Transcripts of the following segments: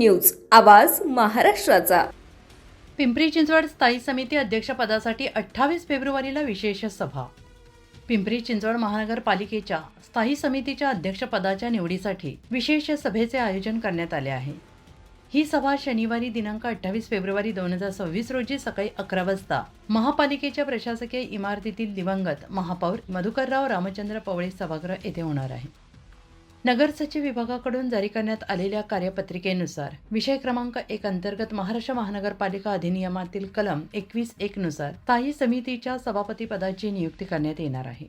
News, आवाज महाराष्ट्राचा। पिंपरी चिंचवड स्थायी समिती अध्यक्षपदासाठी 28 फेब्रुवारीला विशेष सभा। पिंपरी चिंचवड महानगरपालिकेच्या स्थायी समितीच्या अध्यक्षपदाच्या निवडीसाठी विशेष सभेचे आयोजन करण्यात आले आहे। ही सभा शनिवारी दिनांक 28 फेब्रुवारी 2026 रोजी सकाळी 11 वाजता महापालिकेच्या प्रशासकीय इमारतीतील दिवंगत महापौर मधुकरराव रामचंद्र पवळे सभागृह येथे होणार आहे। नगर सचिव विभागाकडून जारी करण्यात आलेल्या कार्यपत्रिकेनुसार विषय क्रमांक 1 अंतर्गत महाराष्ट्र महानगरपालिका अधिनियमातील कलम 21(1) नुसार स्थायी समितीच्या सभापती पदाची नियुक्ती करण्यात येणार आहे।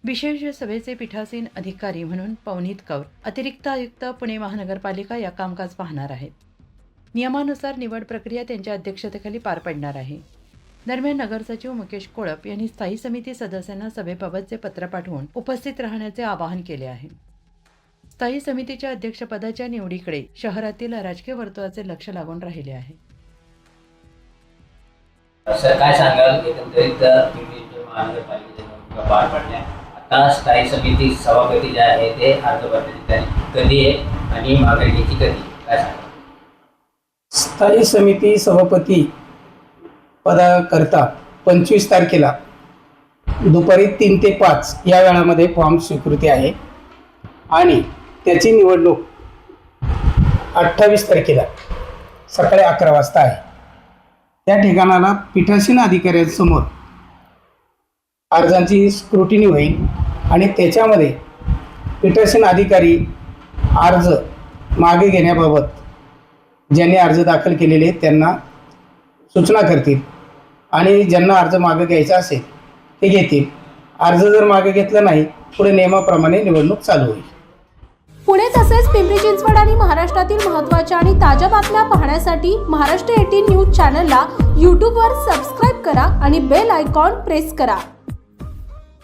विशेष सभेचे पीठासीन अधिकारी म्हणून पवनीत कौर, अतिरिक्त आयुक्त पुणे महानगरपालिका या कामकाज पाहणार आहेत। नियमानुसार निवड प्रक्रिया त्यांच्या अध्यक्षतेखाली पार पडणार आहे। दरम्यान नगर सचिव मुकेश कोळप यांनी स्थायी समिती सदस्यांना सभेबाबतचे पत्र पाठवून उपस्थित राहण्याचे आवाहन केले आहे। स्थायी समितीच्या अध्यक्षपदाच्या निवडीकडे शहरातील राजकीय वर्तुळाचे लक्ष लागून राहिले आहे। सर, काय सांगाल एकंदरीत पिंपरी महानगरपालिकेच्या पार पडल्या, आता स्थायी समिती सभापती जे आहे ते अर्ज भरण्याची तारीख कधी आहे आणि मागणीची कधी, काय सांगाल? स्थायी समिती सभापती पदाकरता 25 तारखेला दुपारी 3 ते 5 या वेळामध्ये फॉर्म स्वीकृती आहे आणि त्याची निवडणूक 28 तारखेला सकाळी 11 वाजता आहे। त्या ठिकाणाला पीठासीन अधिकाऱ्यांसमोर अर्जांची स्क्रुटिनी होईल आणि त्याच्यामध्ये पीठासीन अधिकारी अर्ज मागे घेण्याबाबत ज्यांनी अर्ज दाखल केलेले त्यांना सूचना करतील आणि ज्यांना अर्ज मागे घ्यायचा असेल ते घेतील। अर्ज जर मागे घेतला नाही पुढे नियमाप्रमाणे निवडणूक चालू होईल। पुणे तसेच पिंपरी चिंचवड आणि महाराष्ट्रातील महत्त्वाच्या आणि ताज्या बातम्या पाहण्यासाठी महाराष्ट्र 18 न्यूज चॅनलला यूट्यूबवर सबस्क्राईब करा आणि बेल आयकॉन प्रेस करा।